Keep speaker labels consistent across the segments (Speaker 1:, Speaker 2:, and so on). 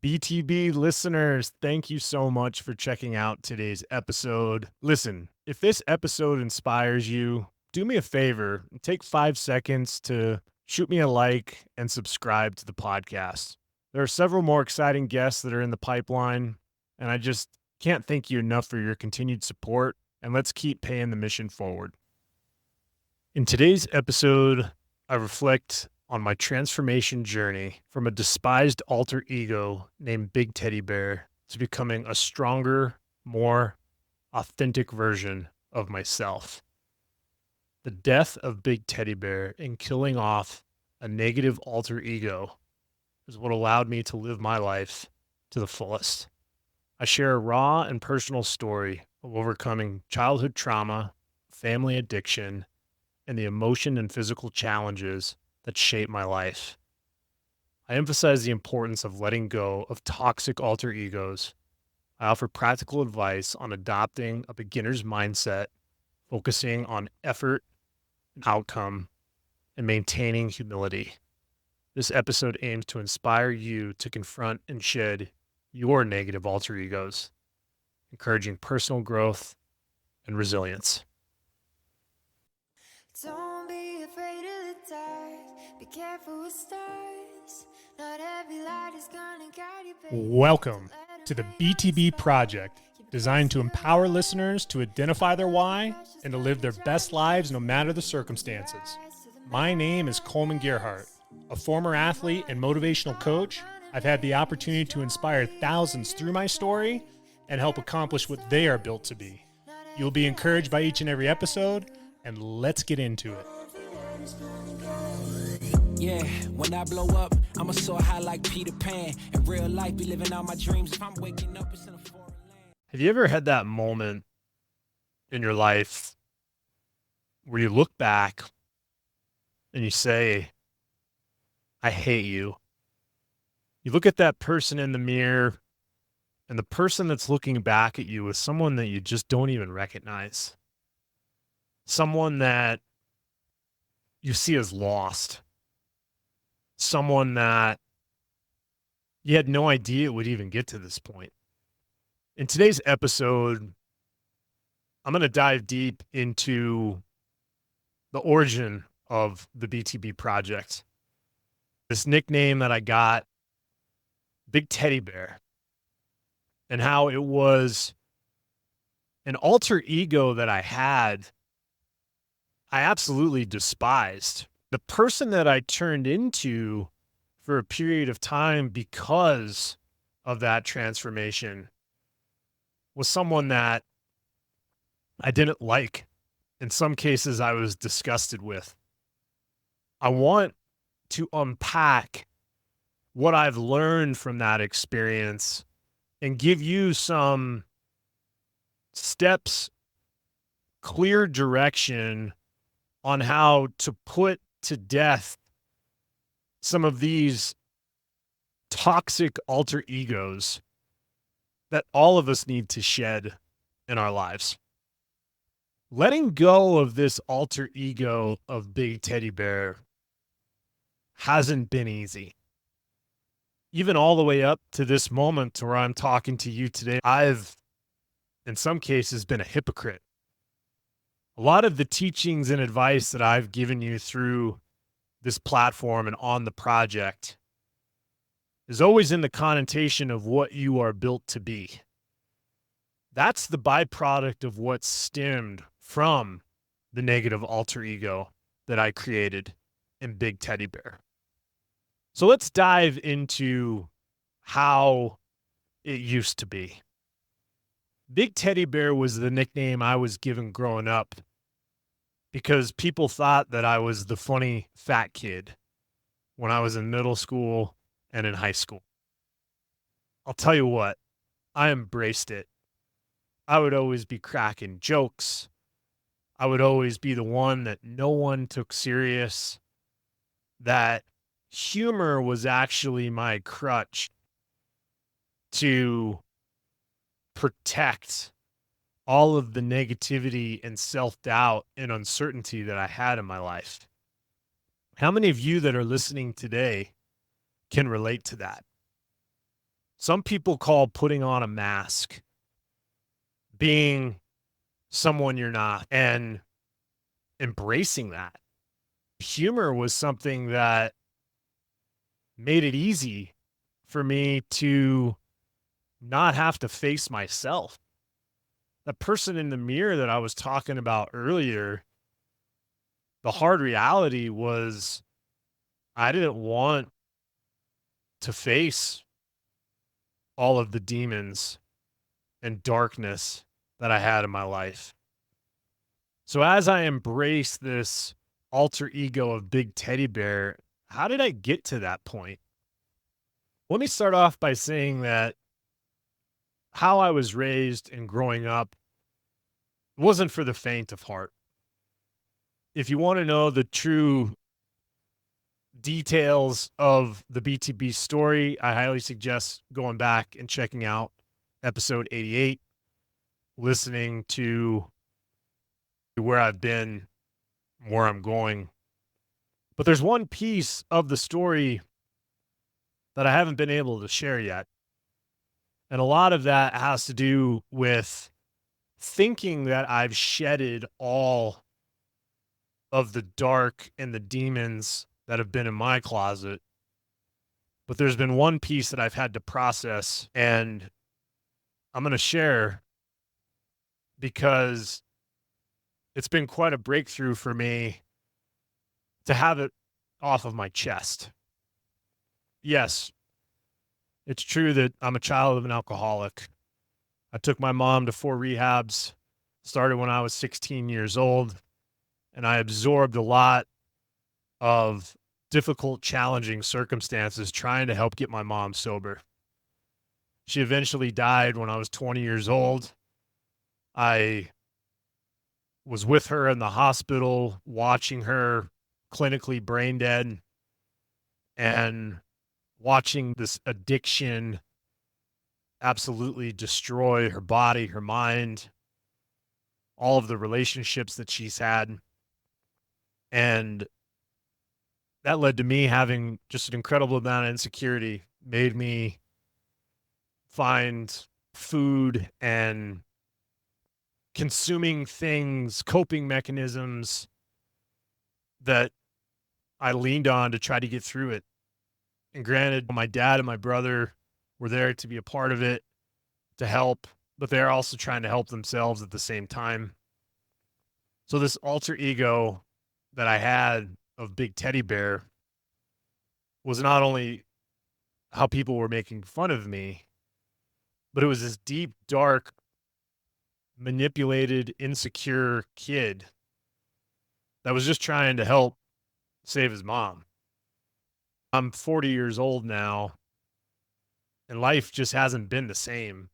Speaker 1: BTB listeners, thank you so much for checking out today's episode. Listen, if this episode inspires you, do me a favor and take 5 seconds to shoot me a like and subscribe to the podcast. There are several more exciting guests that are in the pipeline, and I just can't thank you enough for your continued support, and let's keep paying the mission forward. In today's episode, I reflect on my transformation journey from a despised alter ego named Big Teddy Bear to becoming a stronger, more authentic version of myself. The death of Big Teddy Bear and killing off a negative alter ego is what allowed me to live my life to the fullest. I share a raw and personal story of overcoming childhood trauma, family addiction, and the emotion and physical challenges that shape my life. I emphasize the importance of letting go of toxic alter egos. I offer practical advice on adopting a beginner's mindset, focusing on effort and outcome, and maintaining humility. This episode aims to inspire you to confront and shed your negative alter egos, encouraging personal growth and resilience.
Speaker 2: Don't be afraid of the dark. Be careful with stars. Not every light is gonna guide you, baby.
Speaker 1: Welcome to the BTB Project, designed to empower listeners to identify their why and to live their best lives no matter the circumstances. My name is Kollman, a former athlete and motivational coach. I've had the opportunity to inspire thousands through my story and help accomplish what they are built to be. You'll be encouraged by each and every episode, and let's get into it.
Speaker 3: Yeah, when I blow up, I'ma soar high like Peter Pan. In real life, be living out my dreams. If I'm waking up, it's in a foreign land.
Speaker 1: Have you ever had that moment in your life where you look back and you say, I hate you? You look at that person in the mirror, and the person that's looking back at you is someone that you just don't even recognize. Someone that you see as lost. Someone that you had no idea would even get to this point. In today's episode, I'm going to dive deep into the origin of the BTB Project. This nickname that I got, Big Teddy Bear, and how it was an alter ego that I had I absolutely despised. The person that I turned into for a period of time because of that transformation was someone that I didn't like. In some cases, I was disgusted with. I want to unpack what I've learned from that experience and give you some steps, clear direction on how to put to death some of these toxic alter egos that all of us need to shed in our lives. Letting go of this alter ego of Big Teddy Bear hasn't been easy. Even all the way up to this moment where I'm talking to you today, I've, in some cases, been a hypocrite. A lot of the teachings and advice that I've given you through this platform and on the project is always in the connotation of what you are built to be. That's the byproduct of what stemmed from the negative alter ego that I created in Big Teddy Bear. So let's dive into how it used to be. Big Teddy Bear was the nickname I was given growing up because people thought that I was the funny fat kid when I was in middle school and in high school. I'll tell you what, I embraced it. I would always be cracking jokes. I would always be the one that no one took serious. That humor was actually my crutch to protect all of the negativity and self-doubt and uncertainty that I had in my life. How many of you that are listening today can relate to that? some people call putting on a mask, being someone you're not, and embracing that. Humor was something that made it easy for me to not have to face myself. The person in the mirror that I was talking about earlier, the hard reality was I didn't want to face all of the demons and darkness that I had in my life. So as I embrace this alter ego of Big Teddy Bear, how did I get to that point? Let me start off by saying that how I was raised and growing up wasn't for the faint of heart. If you want to know the true details of the BTB story, I highly suggest going back and checking out episode 88, listening to where I've been, where I'm going. But there's one piece of the story that I haven't been able to share yet. And a lot of that has to do with thinking that I've shedded all of the dark and the demons that have been in my closet. But there's been one piece that I've had to process, and I'm going to share because it's been quite a breakthrough for me to have it off of my chest. Yes, it's true that I'm a child of an alcoholic. I took my mom to 4 rehabs, started when I was 16 years old, and I absorbed a lot of difficult, challenging circumstances trying to help get my mom sober. She eventually died when I was 20 years old. I was with her in the hospital, watching her clinically brain dead and watching this addiction absolutely destroy her body, her mind, all of the relationships that she's had. And that led to me having just an incredible amount of insecurity, made me find food and consuming things, coping mechanisms that I leaned on to try to get through it. And granted, my dad and my brother were there to be a part of it, to help, but they're also trying to help themselves at the same time. So this alter ego that I had of Big Teddy Bear was not only how people were making fun of me, but it was this deep, dark, manipulated, insecure kid that was just trying to help save his mom. I'm 40 years old now, and life just hasn't been the same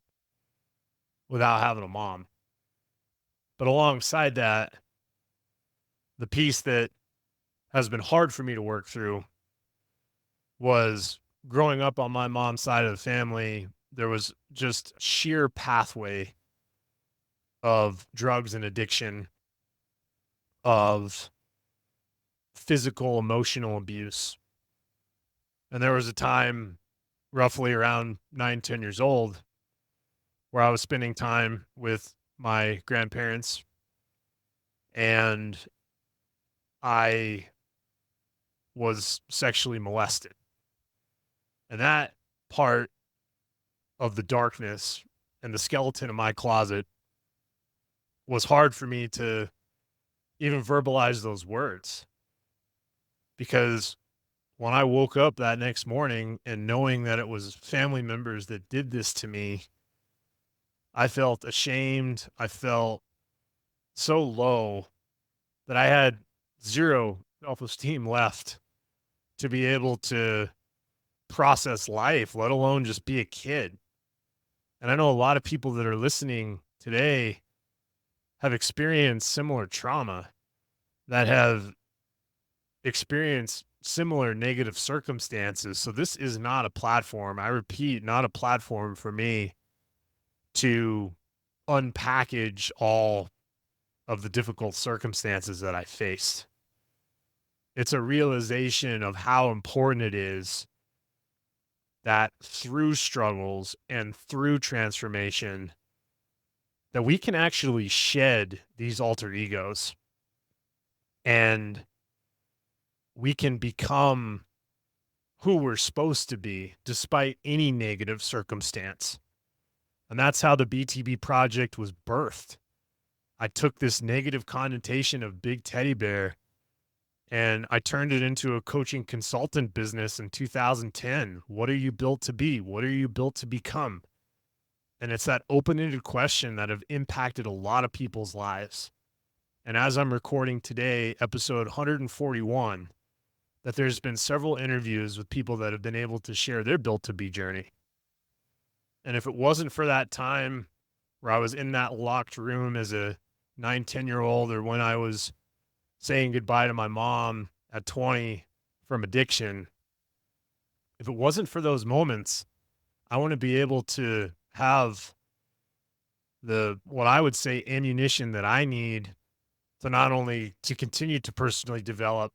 Speaker 1: without having a mom. But alongside that, the piece that has been hard for me to work through was growing up on my mom's side of the family. There was just sheer pathway of drugs and addiction, of physical, emotional abuse. And there was a time, roughly around 9, 10 years old, where I was spending time with my grandparents, and I was sexually molested. And that part of the darkness and the skeleton in my closet was hard for me to even verbalize those words, because when I woke up that next morning and knowing that it was family members that did this to me, I felt ashamed. I felt so low that I had zero self-esteem left to be able to process life, let alone just be a kid. And I know a lot of people that are listening today have experienced similar trauma, that have experienced similar negative circumstances. So this is not a platform, I repeat, not a platform for me to unpackage all of the difficult circumstances that I faced. It's a realization of how important it is that through struggles and through transformation, that we can actually shed these alter egos and we can become who we're supposed to be despite any negative circumstance. And that's how the BTB Project was birthed. I took this negative connotation of big teddy bear and I turned it into a coaching consultant business in 2010. What are you built to be? What are you built to become? And it's that open-ended question that have impacted a lot of people's lives. And as I'm recording today, episode 141, that there's been several interviews with people that have been able to share their built to be journey. And if it wasn't for that time where I was in that locked room as a 9, 10-year-old, or when I was saying goodbye to my mom at 20 from addiction, if it wasn't for those moments, I want to be able to have what I would say ammunition that I need to not only to continue to personally develop,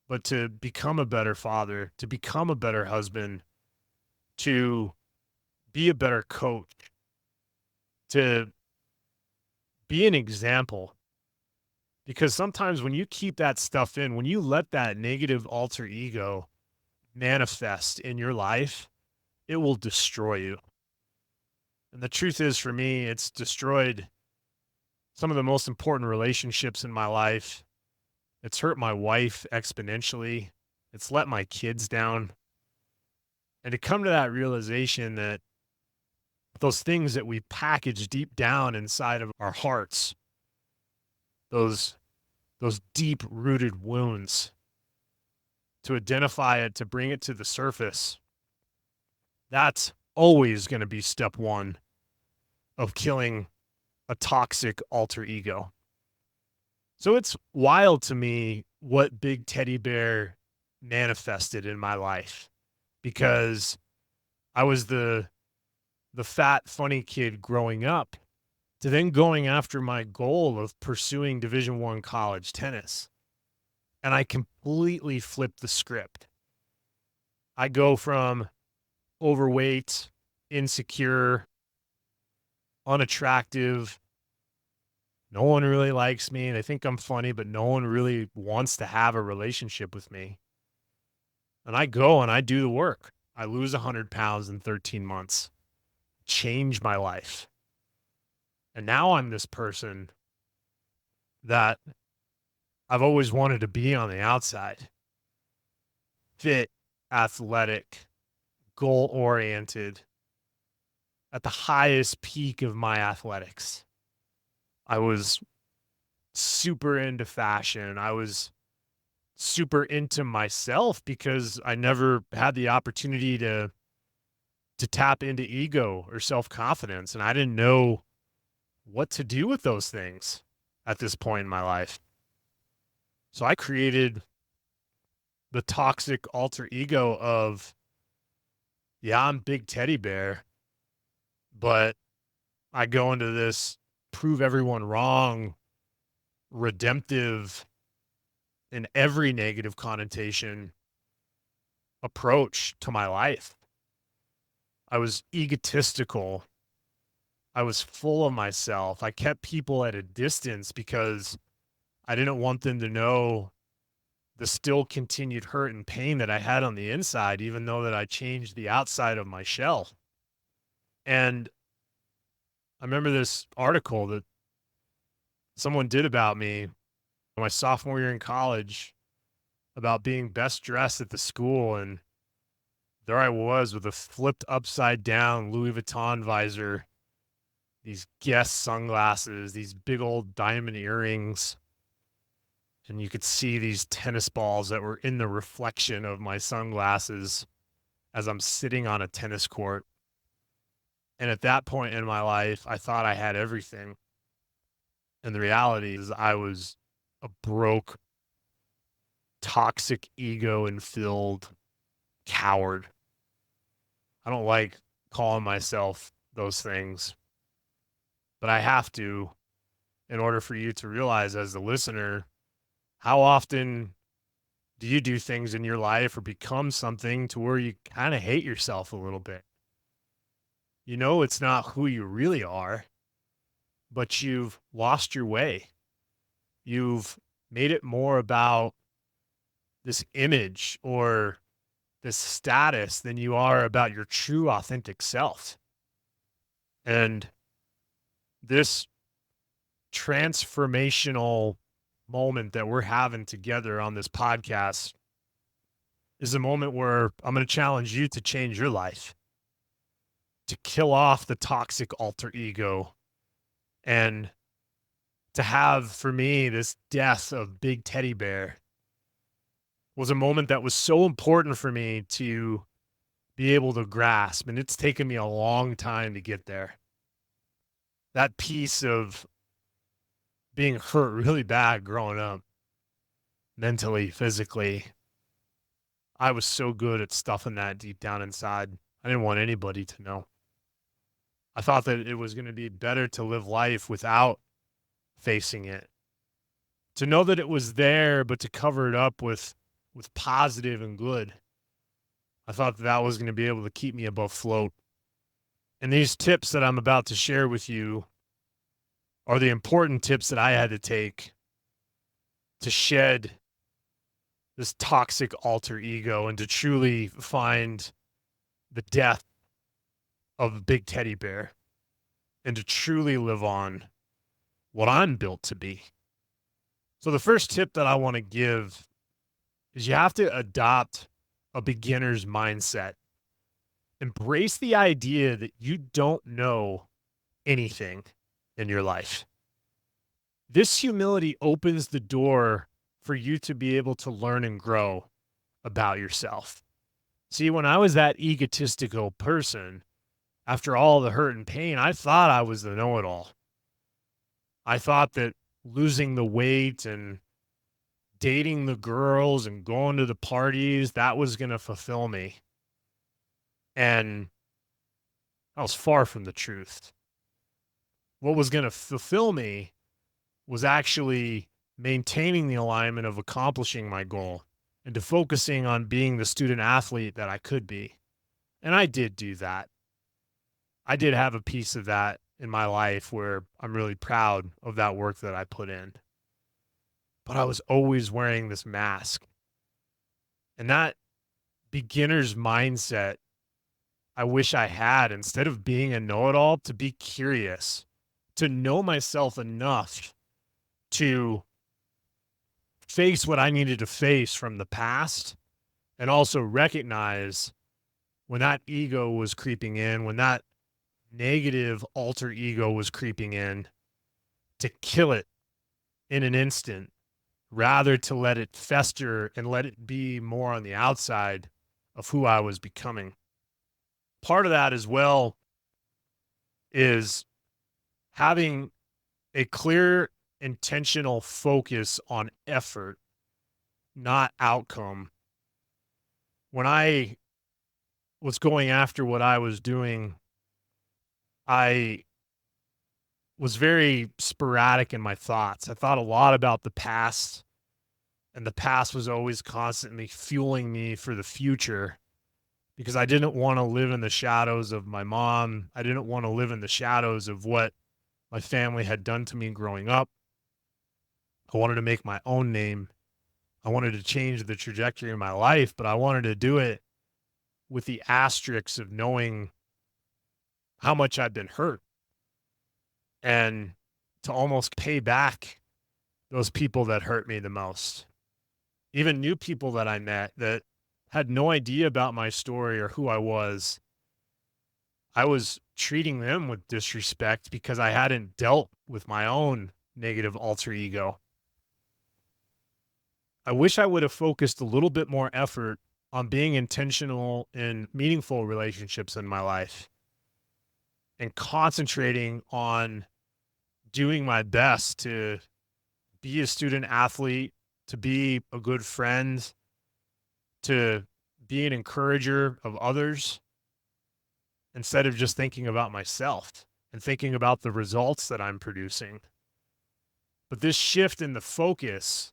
Speaker 1: but to become a better father, to become a better husband, to be a better coach, to be an example. Because sometimes when you keep that stuff in, when you let that negative alter ego manifest in your life, it will destroy you. And the truth is, for me, it's destroyed some of the most important relationships in my life. It's hurt my wife exponentially. It's let my kids down. And to come to that realization that those things that we package deep down inside of our hearts, those deep rooted wounds, to identify it, to bring it to the surface, that's always going to be step one of killing a toxic alter ego. So it's wild to me what Big Teddy Bear manifested in my life, because I was the fat, funny kid growing up to then going after my goal of pursuing Division I college tennis. And I completely flipped the script. I go from overweight, insecure, unattractive. No one really likes me. They think I'm funny, but no one really wants to have a relationship with me. And I go and I do the work. I lose 100 pounds in 13 months, change my life. And now I'm this person that I've always wanted to be on the outside. Fit, athletic, goal oriented, at the highest peak of my athletics. I was super into fashion. I was super into myself because I never had the opportunity to tap into ego or self-confidence, and I didn't know what to do with those things at this point in my life. So I created the toxic alter ego of, yeah, I'm Big Teddy Bear, but I go into this prove everyone wrong, redemptive, in every negative connotation approach to my life. I was egotistical. I was full of myself. I kept people at a distance because I didn't want them to know the still continued hurt and pain that I had on the inside, even though that I changed the outside of my shell. And I remember this article that someone did about me my sophomore year in college about being best dressed at the school. And there I was with a flipped upside down Louis Vuitton visor, these Guess sunglasses, these big old diamond earrings. And you could see these tennis balls that were in the reflection of my sunglasses as I'm sitting on a tennis court. And at that point in my life, I thought I had everything. And the reality is I was a broke, toxic, ego infilled coward. I don't like calling myself those things, but I have to in order for you to realize as the listener how often Do you do things in your life or become something to where you kind of hate yourself a little bit? You know, it's not who you really are, but you've lost your way. You've made it more about this image or this status than you are about your true authentic self. And this transformational moment that we're having together on this podcast is a moment where I'm going to challenge you to change your life, to kill off the toxic alter ego, and to have, for me, this death of big teddy bear was a moment that was so important for me to be able to grasp. And it's taken me a long time to get there. That piece of being hurt really bad growing up, mentally, physically, I was so good at stuffing that deep down inside. I didn't want anybody to know. I thought that it was going to be better to live life without facing it, to know that it was there, but to cover it up with positive and good. I thought that was going to be able to keep me above float. And these tips that I'm about to share with you are the important tips that I had to take to shed this toxic alter ego and to truly find the death of a big teddy bear and to truly live on what I'm built to be. So the first tip that I want to give is you have to adopt a beginner's mindset. Embrace the idea that you don't know anything in your life. This humility opens the door for you to be able to learn and grow about yourself. See, when I was that egotistical person, after all the hurt and pain, I thought I was the know-it-all. I thought that losing the weight and dating the girls and going to the parties, that was going to fulfill me. And I was far from the truth. What was going to fulfill me was actually maintaining the alignment of accomplishing my goal and to focusing on being the student athlete that I could be. And I did do that. I did have a piece of that in my life where I'm really proud of that work that I put in. But I was always wearing this mask. And that beginner's mindset, I wish I had, instead of being a know-it-all, to be curious, to know myself enough to face what I needed to face from the past and also recognize when that ego was creeping in, when that negative alter ego was creeping in, to kill it in an instant rather to let it fester and let it be more on the outside of who I was becoming. Part of that as well is having a clear, intentional focus on effort, not outcome. When I was going after what I was doing, I was very sporadic in my thoughts. I thought a lot about the past, and the past was always constantly fueling me for the future because I didn't want to live in the shadows of my mom. I didn't want to live in the shadows of what my family had done to me growing up. I wanted to make my own name. I wanted to change the trajectory of my life, but I wanted to do it with the asterisks of knowing how much I'd been hurt and to almost pay back those people that hurt me the most. Even new people that I met that had no idea about my story or who I was treating them with disrespect because I hadn't dealt with my own negative alter ego. I wish I would have focused a little bit more effort on being intentional in meaningful relationships in my life and concentrating on doing my best to be a student athlete, to be a good friend, to be an encourager of others instead of just thinking about myself and thinking about the results that I'm producing. But this shift in the focus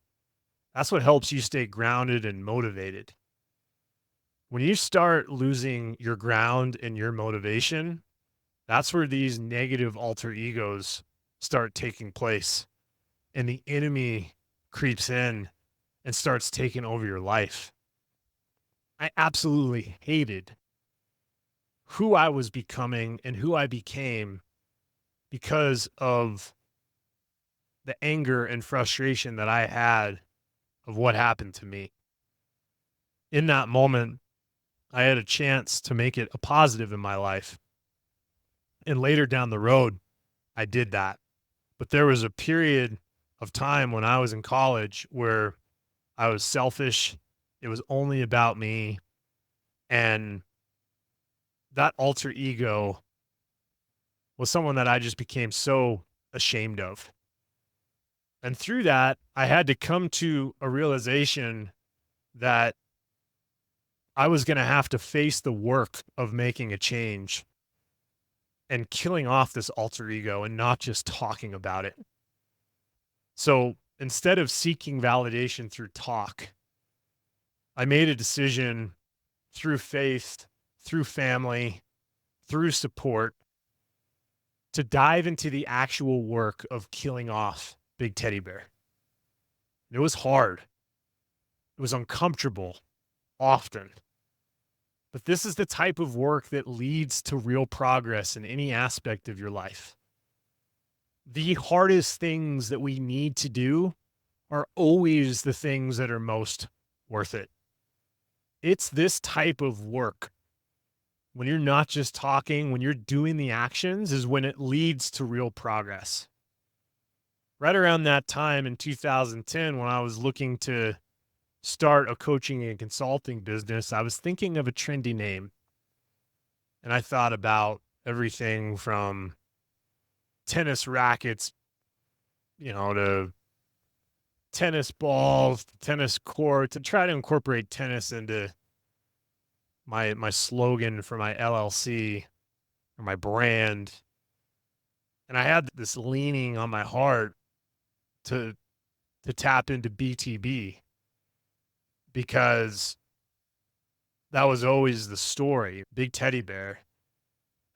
Speaker 1: That's what helps you stay grounded and motivated. When you start losing your ground and your motivation, that's where these negative alter egos start taking place and the enemy creeps in and starts taking over your life. I absolutely hated who I was becoming and who I became because of the anger and frustration that I had of what happened to me. In that moment, I had a chance to make it a positive in my life. And later down the road, I did that. But there was a period of time when I was in college where I was selfish. It was only about me. And that alter ego was someone that I just became so ashamed of. And through that, I had to come to a realization that I was going to have to face the work of making a change and killing off this alter ego and not just talking about it. So instead of seeking validation through talk, I made a decision through faith, through family, through support to dive into the actual work of killing off Big Teddy Bear. It was hard. It was uncomfortable often. But this is the type of work that leads to real progress in any aspect of your life. The hardest things that we need to do are always the things that are most worth it. It's this type of work, when you're not just talking, when you're doing the actions, is when it leads to real progress. Right around that time in 2010, when I was looking to start a coaching and consulting business, I was thinking of a trendy name. And I thought about everything from tennis rackets, to tennis balls, to tennis court, to try to incorporate tennis into my slogan for my LLC or my brand. And I had this leaning on my heart to tap into BTB because that was always the story, Big Teddy Bear.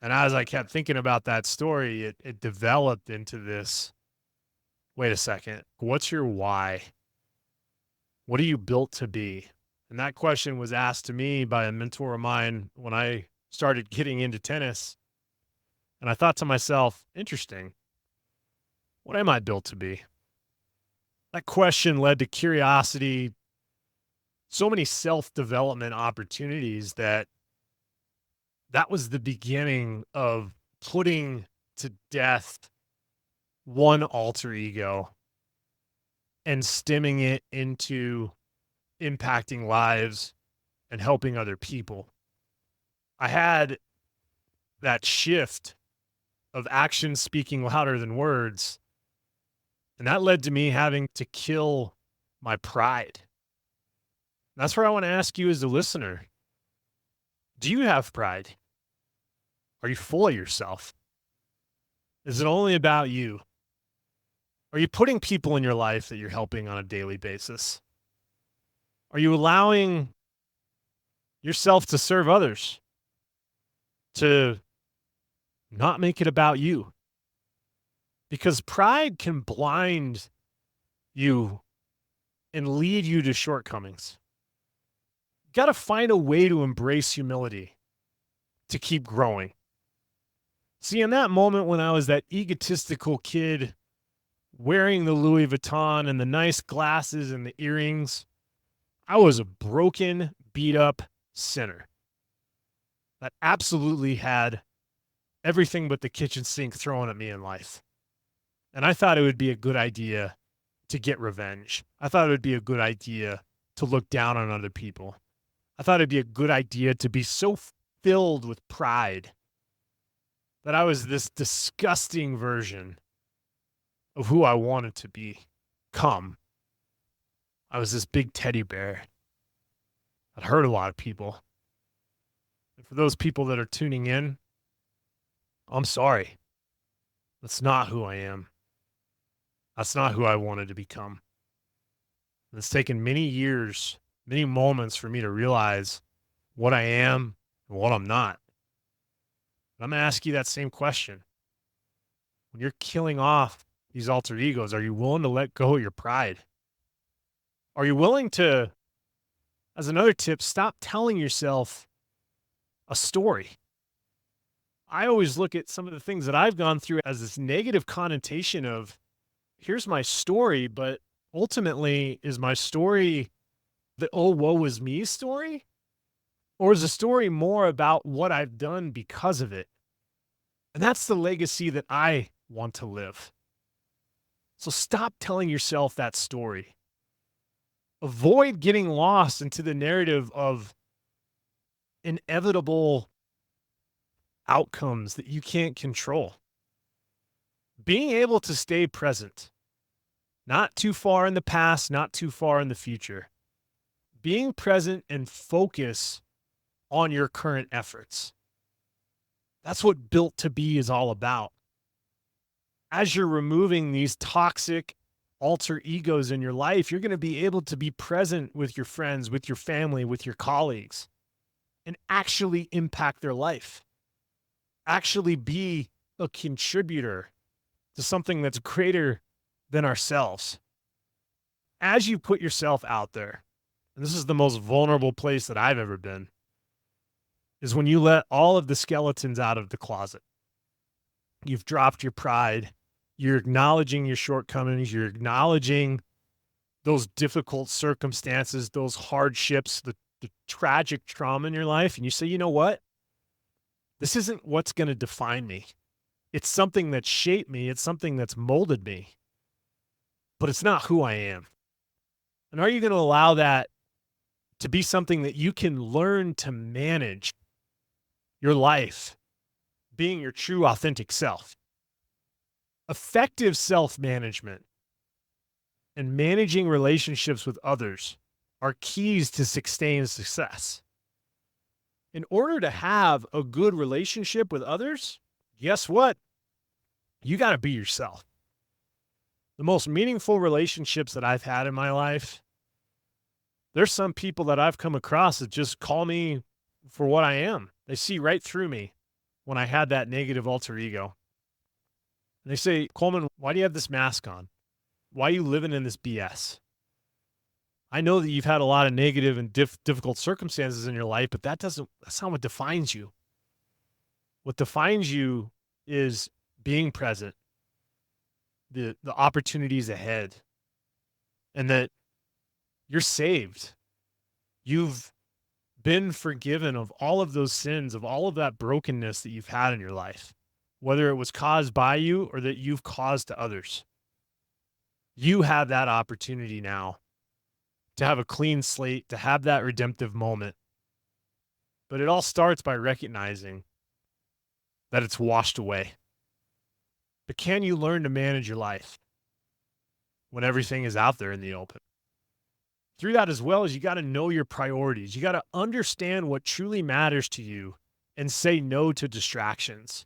Speaker 1: And as I kept thinking about that story, it developed into this, wait a second, what's your why? What are you built to be? And that question was asked to me by a mentor of mine when I started getting into tennis. And I thought to myself, interesting, what am I built to be? That question led to curiosity, so many self-development opportunities that was the beginning of putting to death one alter ego and stemming it into impacting lives and helping other people. I had that shift of action speaking louder than words, and that led to me having to kill my pride. That's where I want to ask you as a listener. Do you have pride? Are you full of yourself? Is it only about you? Are you putting people in your life that you're helping on a daily basis? Are you allowing yourself to serve others, to not make it about you? Because pride can blind you and lead you to shortcomings. You got to find a way to embrace humility to keep growing. See, in that moment when I was that egotistical kid wearing the Louis Vuitton and the nice glasses and the earrings, I was a broken, beat up sinner that absolutely had everything but the kitchen sink thrown at me in life. And I thought it would be a good idea to get revenge. I thought it would be a good idea to look down on other people. I thought it'd be a good idea to be so filled with pride that I was this disgusting version of who I wanted to become. I was this big teddy bear that hurt a lot of people. And for those people that are tuning in, I'm sorry. That's not who I am. That's not who I wanted to become. And it's taken many years, many moments for me to realize what I am and what I'm not. But I'm going to ask you that same question. When you're killing off these alter egos, are you willing to let go of your pride? Are you willing to, as another tip, stop telling yourself a story? I always look at some of the things that I've gone through as this negative connotation of here's my story, but ultimately, is my story the oh, woe is me story? Or is the story more about what I've done because of it? And that's the legacy that I want to live. So stop telling yourself that story. Avoid getting lost into the narrative of inevitable outcomes that you can't control. Being able to stay present, not too far in the past, not too far in the future. Being present and focus on your current efforts. That's what Built to Be is all about. As you're removing these toxic alter egos in your life, you're going to be able to be present with your friends, with your family, with your colleagues, and actually impact their life. Actually be a contributor to something that's greater than ourselves. As you put yourself out there, and this is the most vulnerable place that I've ever been, is when you let all of the skeletons out of the closet. You've dropped your pride. You're acknowledging your shortcomings. You're acknowledging those difficult circumstances, those hardships, the tragic trauma in your life. And you say, you know what? This isn't what's going to define me. It's something that shaped me. It's something that's molded me, but it's not who I am. And are you going to allow that to be something that you can learn to manage your life, being your true, authentic self? Effective self-management and managing relationships with others are keys to sustained success. In order to have a good relationship with others, guess what? You got to be yourself. The most meaningful relationships that I've had in my life, there's some people that I've come across that just call me for what I am. They see right through me when I had that negative alter ego. And they say, Kollman, why do you have this mask on? Why are you living in this BS? I know that you've had a lot of negative and difficult circumstances in your life, but that's not what defines you. What defines you is being present, the opportunities ahead, and that you're saved. You've been forgiven of all of those sins, of all of that brokenness that you've had in your life, whether it was caused by you or that you've caused to others. You have that opportunity now to have a clean slate, to have that redemptive moment. But it all starts by recognizing that it's washed away. But can you learn to manage your life when everything is out there in the open? Through that, as well as you got to know your priorities. You got to understand what truly matters to you and say no to distractions.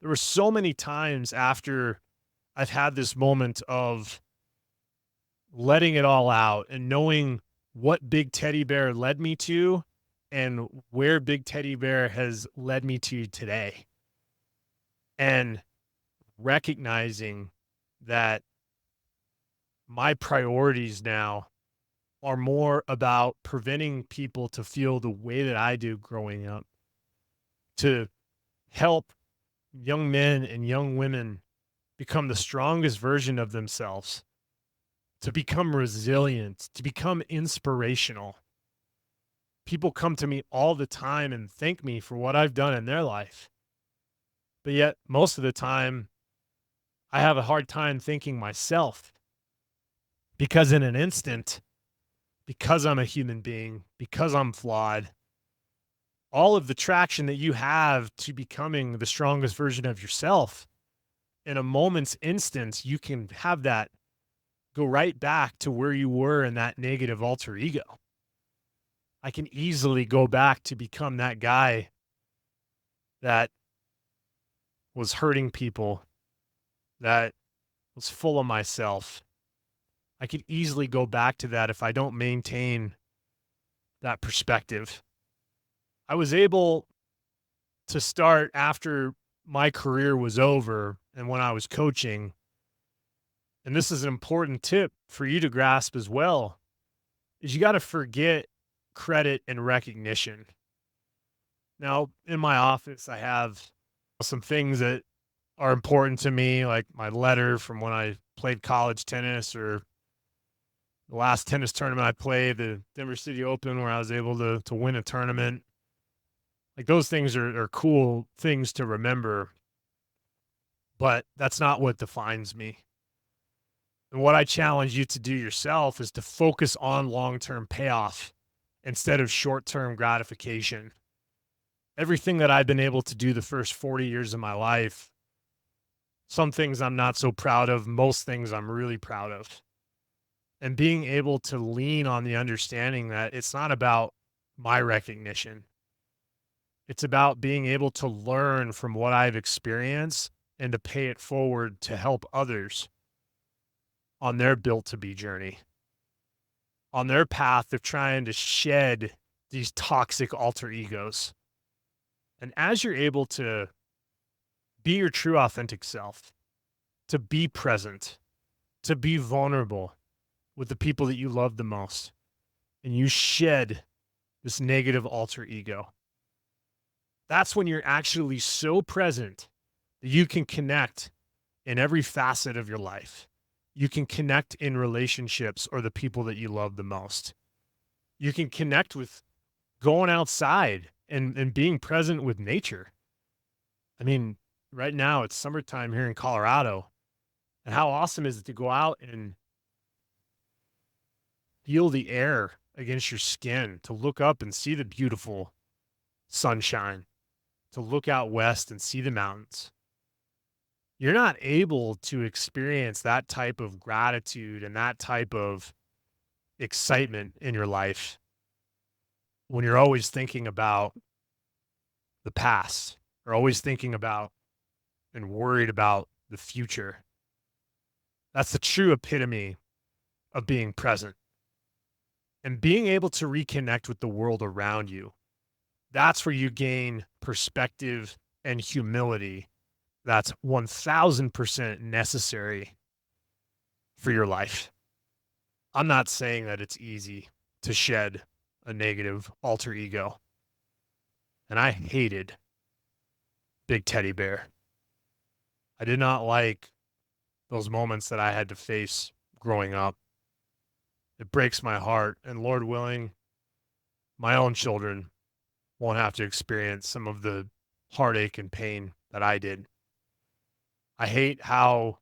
Speaker 1: There were so many times after I've had this moment of letting it all out and knowing what Big Teddy Bear led me to and where Big Teddy Bear has led me to today. And recognizing that my priorities now are more about preventing people to feel the way that I do growing up, to help young men and young women become the strongest version of themselves, to become resilient, to become inspirational. People come to me all the time and thank me for what I've done in their life. But yet, most of the time, I have a hard time thanking myself because in an instant, because I'm a human being, because I'm flawed, all of the traction that you have to becoming the strongest version of yourself, in a moment's instance, you can have that go right back to where you were in that negative alter ego. I can easily go back to become that guy that was hurting people, that was full of myself. I could easily go back to that if I don't maintain that perspective. I was able to start after my career was over and when I was coaching, and this is an important tip for you to grasp as well, is you got to forget credit and recognition. Now, in my office, I have some things that are important to me, like my letter from when I played college tennis or the last tennis tournament I played, the Denver City Open, where I was able to win a tournament. Like those things are cool things to remember, but that's not what defines me. And what I challenge you to do yourself is to focus on long-term payoff instead of short-term gratification. Everything that I've been able to do the first 40 years of my life, some things I'm not so proud of, most things I'm really proud of. And being able to lean on the understanding that it's not about my recognition. It's about being able to learn from what I've experienced and to pay it forward to help others on their built to be journey, on their path of trying to shed these toxic alter egos. And as you're able to be your true authentic self, to be present, to be vulnerable with the people that you love the most, and you shed this negative alter ego, that's when you're actually so present that you can connect in every facet of your life. You can connect in relationships or the people that you love the most. You can connect with going outside and being present with nature. I mean, right now it's summertime here in Colorado. And how awesome is it to go out and feel the air against your skin, to look up and see the beautiful sunshine, to look out west and see the mountains. You're not able to experience that type of gratitude and that type of excitement in your life when you're always thinking about the past or always thinking about and worried about the future. That's the true epitome of being present and being able to reconnect with the world around you. That's where you gain perspective and humility. That's 1000% necessary for your life. I'm not saying that it's easy to shed a negative alter ego. And I hated Big Teddy Bear. I did not like those moments that I had to face growing up. It breaks my heart. And Lord willing, my own children won't have to experience some of the heartache and pain that I did. I hate how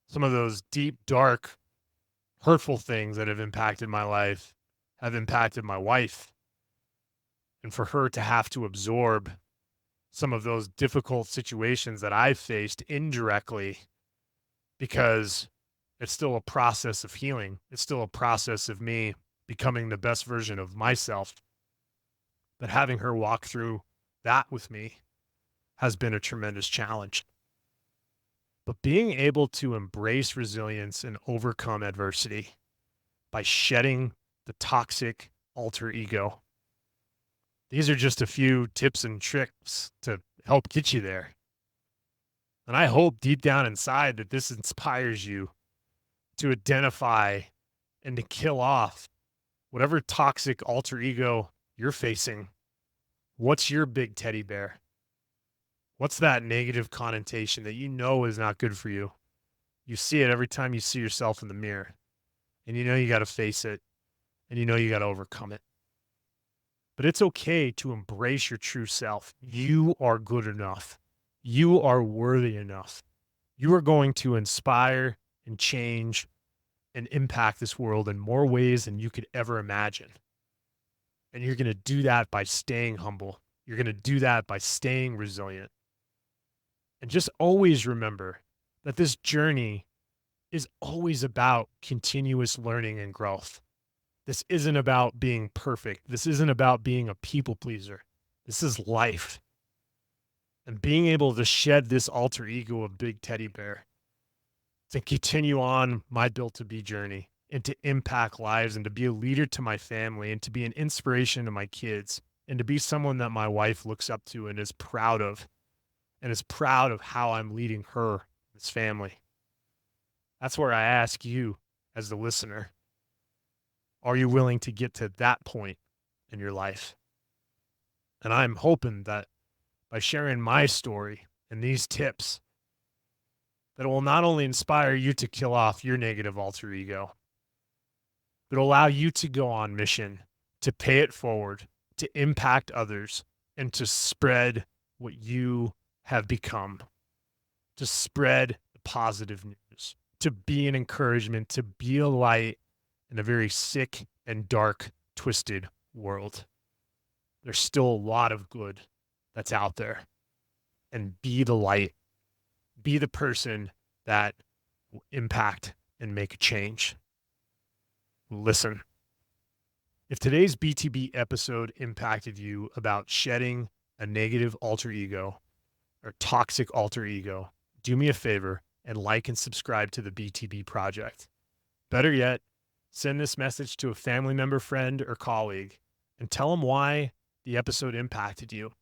Speaker 1: some of those deep, dark, hurtful things that have impacted my life have impacted my wife. And for her to have to absorb some of those difficult situations that I've faced indirectly, because it's still a process of healing. It's still a process of me becoming the best version of myself. But having her walk through that with me has been a tremendous challenge. But being able to embrace resilience and overcome adversity by shedding the toxic alter ego. These are just a few tips and tricks to help get you there. And I hope deep down inside that this inspires you to identify and to kill off whatever toxic alter ego you're facing. What's your big teddy bear? What's that negative connotation that you know is not good for you? You see it every time you see yourself in the mirror, and you know you got to face it, and you know you got to overcome it. But it's okay to embrace your true self. You are good enough. You are worthy enough. You are going to inspire and change and impact this world in more ways than you could ever imagine. And you're going to do that by staying humble. You're going to do that by staying resilient. And just always remember that this journey is always about continuous learning and growth. This isn't about being perfect. This isn't about being a people pleaser. This is life. And being able to shed this alter ego of Big Teddy Bear to continue on my built to be journey and to impact lives and to be a leader to my family and to be an inspiration to my kids and to be someone that my wife looks up to and is proud of how I'm leading her, this family. That's where I ask you as the listener, are you willing to get to that point in your life? And I'm hoping that by sharing my story and these tips, that it will not only inspire you to kill off your negative alter ego, but allow you to go on mission, to pay it forward, to impact others, and to spread what you have become, to spread the positive news, to be an encouragement, to be a light in a very sick and dark, twisted world. There's still a lot of good that's out there. And be the light. Be the person that will impact and make a change. Listen. If today's BTB episode impacted you about shedding a negative alter ego or toxic alter ego, do me a favor and like and subscribe to the BTB Project. Better yet, send this message to a family member, friend, or colleague and tell them why the episode impacted you.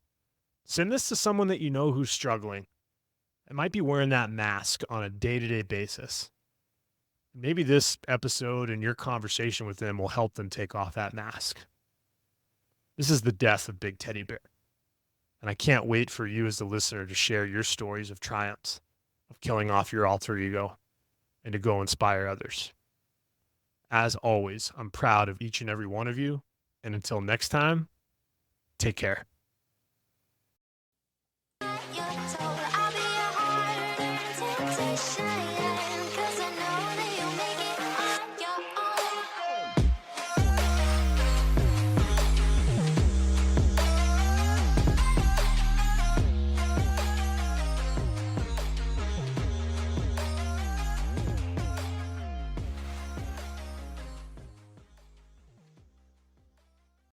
Speaker 1: Send this to someone that you know who's struggling and might be wearing that mask on a day-to-day basis. Maybe this episode and your conversation with them will help them take off that mask. This is the death of Big Teddy Bear. And I can't wait for you as the listener to share your stories of triumphs, of killing off your alter ego, and to go inspire others. As always, I'm proud of each and every one of you. And until next time, take care.
Speaker 2: You're told I'll be a hard temptation.